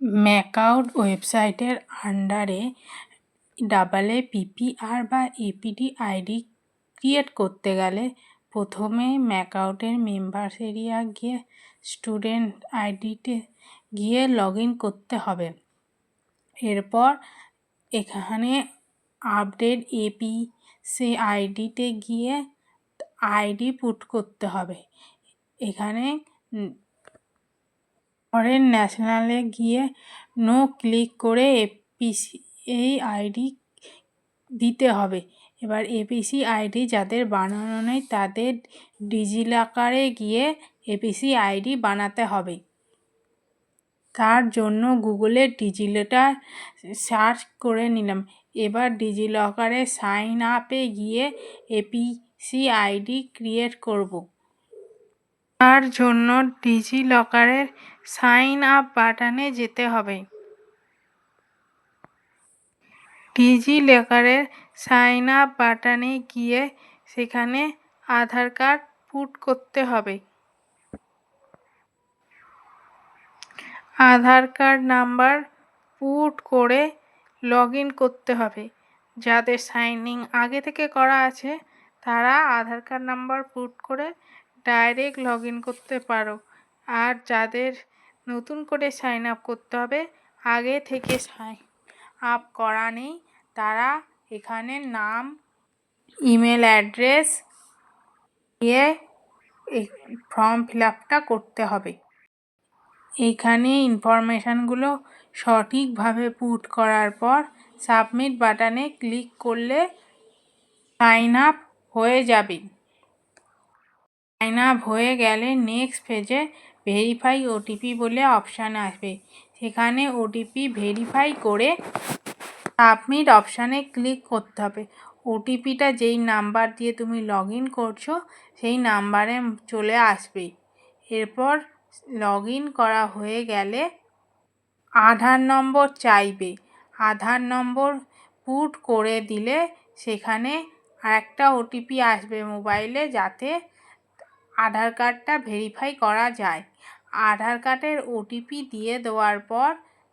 MAKAUT ওয়েবসাইটের আন্ডারে AAPPR বা APD আইডি ক্রিয়েট করতে গেলে প্রথমে ম্যাকআউটের মেম্বার্স এরিয়া গিয়ে স্টুডেন্ট আইডিতে গিয়ে লগ ইন করতে হবে। এরপর এখানে আপডেট এপিসি আইডিতে গিয়ে আইডি পুট করতে হবে। এখানে ফরেন ন্যাশনালে গিয়ে নো ক্লিক করে এপিসি আইডি দিতে হবে। এবার এপিসি আইডি যাদের বানানো নেই তাদের ডিজিলকারে গিয়ে এপিসি আইডি বানাতে হবে। তার জন্য গুগলে ডিজিলকার সার্চ করে নিলাম। এবার ডিজিলকারে সাইন আপে গিয়ে এপিসি আইডি ক্রিয়েট করব। তার জন্য ডিজিলকারের সাইন আপ বাটনে যেতে হবে। ডিজিলকারের সাইন আপ বাটনে গিয়ে সেখানে আধার কার্ড পুট করতে হবে। আধার কার্ড নাম্বার পুট করে লগ ইন করতে হবে। যাদের সাইন ইন আগে থেকে করা আছে তারা আধার কার্ড নাম্বার পুট করে ডাইরেক্ট লগ ইন করতে পারো। আর যাদের নতুন করে সাইন আপ করতে হবে, আগে থেকে সাইন আপ করা নেই, তারা এখানে নাম, ইমেল অ্যাড্রেস দিয়ে ফর্ম ফিল আপটা করতে হবে। এখানে ইনফরমেশানগুলো সঠিকভাবে পুট করার পর সাবমিট বাটনে ক্লিক করলে সাইন আপ হয়ে যাবে। সাইন আপ হয়ে গেলে নেক্সট পেজে ভেরিফাই ওটিপি বলে অপশান আসবে। সেখানে ওটিপি ভেরিফাই করে সাবমিট অপশানে ক্লিক করতে হবে। ওটিপিটা যেই নাম্বার দিয়ে তুমি লগ ইন করছো সেই নাম্বারে চলে আসবে। এরপর লগ ইন করা হয়ে গেলে আধার নম্বর চাইবে। আধার নম্বর পুট করে দিলে সেখানে আরেকটা ওটিপি আসবে মোবাইলে, যাতে আধার কার্ডটা ভেরিফাই করা যায়। আধার কার্ডের ওটিপি দিয়ে দেওয়ার পর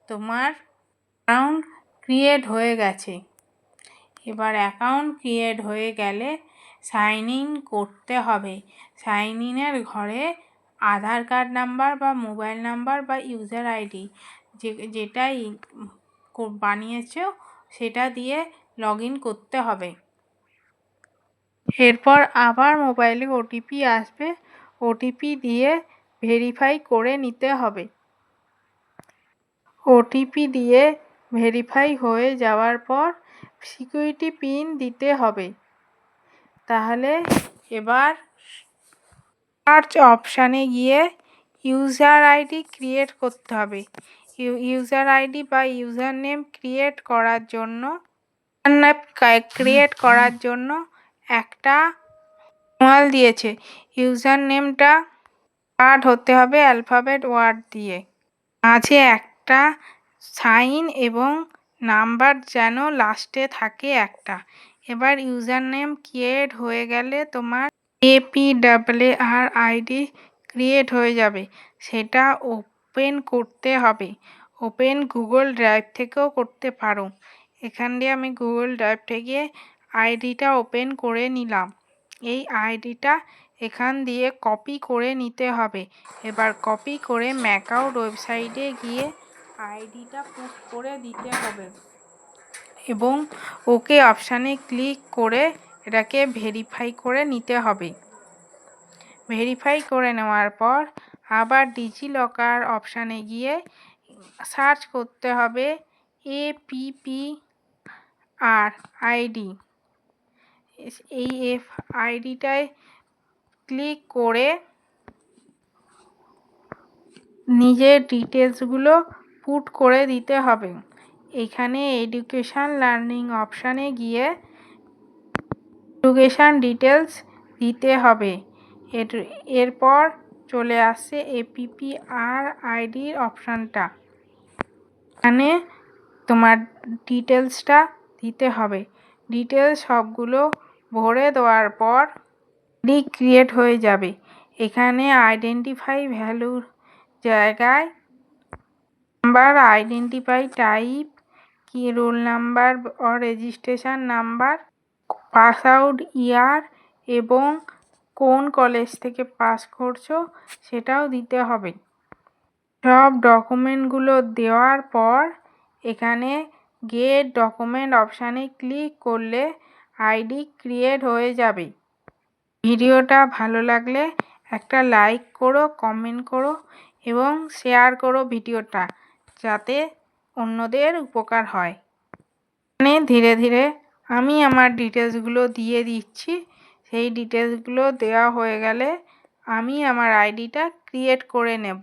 তোমার অ্যাকাউন্ট ক্রিয়েট হয়ে গেছে। এবার অ্যাকাউন্ট ক্রিয়েট হয়ে গেলে সাইন ইন করতে হবে। সাইন ইনের ঘরে আধার কার্ড নাম্বার বা মোবাইল নাম্বার বা ইউজার আইডি যেটাই বানিয়েছো সেটা দিয়ে লগ ইন করতে হবে। এরপর আবার মোবাইলে ওটিপি আসবে, ওটিপি দিয়ে ভেরিফাই করে নিতে হবে। ওটিপি দিয়ে ভেরিফাই হয়ে যাওয়ার পর সিকিউরিটি পিন দিতে হবে। তাহলে এবার সার্চ অপশানে গিয়ে ইউজার আইডি ক্রিয়েট করতে হবে। ইউজার আইডি বা ইউজার নেম ক্রিয়েট করার জন্য একটা ম্যানুয়াল দিয়েছে। ইউজার নেমটা স্টার্ট হতে হবে অ্যালফাবেট ওয়ার্ড দিয়ে। মাঝে একটা সাইন এবং নাম্বার যেন লাস্টে থাকে একটা। এবার ইউজার নেম ক্রিয়েট হয়ে গেলে তোমার APPR আইডি ক্রিয়েট হয়ে যাবে। সেটা ওপেন করতে হবে। ওপেন গুগল ড্রাইভ থেকেও করতে পারো। এখান দিয়ে আমি গুগল ড্রাইভ থেকে আইডিটা ওপেন করে নিলাম। এই আইডিটা এখান দিয়ে কপি করে নিতে হবে। এবার কপি করে ম্যাকআউট ওয়েবসাইটে গিয়ে আইডিটা পুট করে দিতে হবে এবং ওকে অপশানে ক্লিক করে এটাকে ভেরিফাই করে নিতে হবে। ভেরিফাই করে নেওয়ার পর আবার ডিজিলকার অপশানে গিয়ে সার্চ করতে হবে APPR আইডি। এই আইডিটায় ক্লিক করে নিজের ডিটেলসগুলো পুট করে দিতে হবে। এখানে এডুকেশান লার্নিং অপশানে গিয়ে এডুকেশান ডিটেলস দিতে হবে। এরপর চলে আসছে APPR আইডির অপশানটা। এখানে তোমার ডিটেলসটা দিতে হবে। ডিটেলস সবগুলো ভরে দেওয়ার পর আইডি ক্রিয়েট হয়ে যাবে। এখানে আইডেন্টিফাই ভ্যালুর জায়গায় নাম্বার, আইডেন্টিফাই টাইপ, কি roll number or registration number, pass out year এবং কোন কলেজ থেকে পাস করছো সেটাও দিতে হবে। সব ডকুমেন্টগুলো দেওয়ার পর এখানে গেট ডকুমেন্ট অপশানে ক্লিক করলে আইডি ক্রিয়েট হয়ে যাবে। ভিডিওটা ভালো লাগলে একটা লাইক করো, কমেন্ট করো এবং শেয়ার করো ভিডিওটা, যাতে অন্যদের উপকার হয়। এখানে ধীরে ধীরে আমি আমার ডিটেলসগুলো দিয়ে দিচ্ছি। সেই ডিটেলসগুলো দেওয়া হয়ে গেলে আমি আমার আইডিটা ক্রিয়েট করে নেব।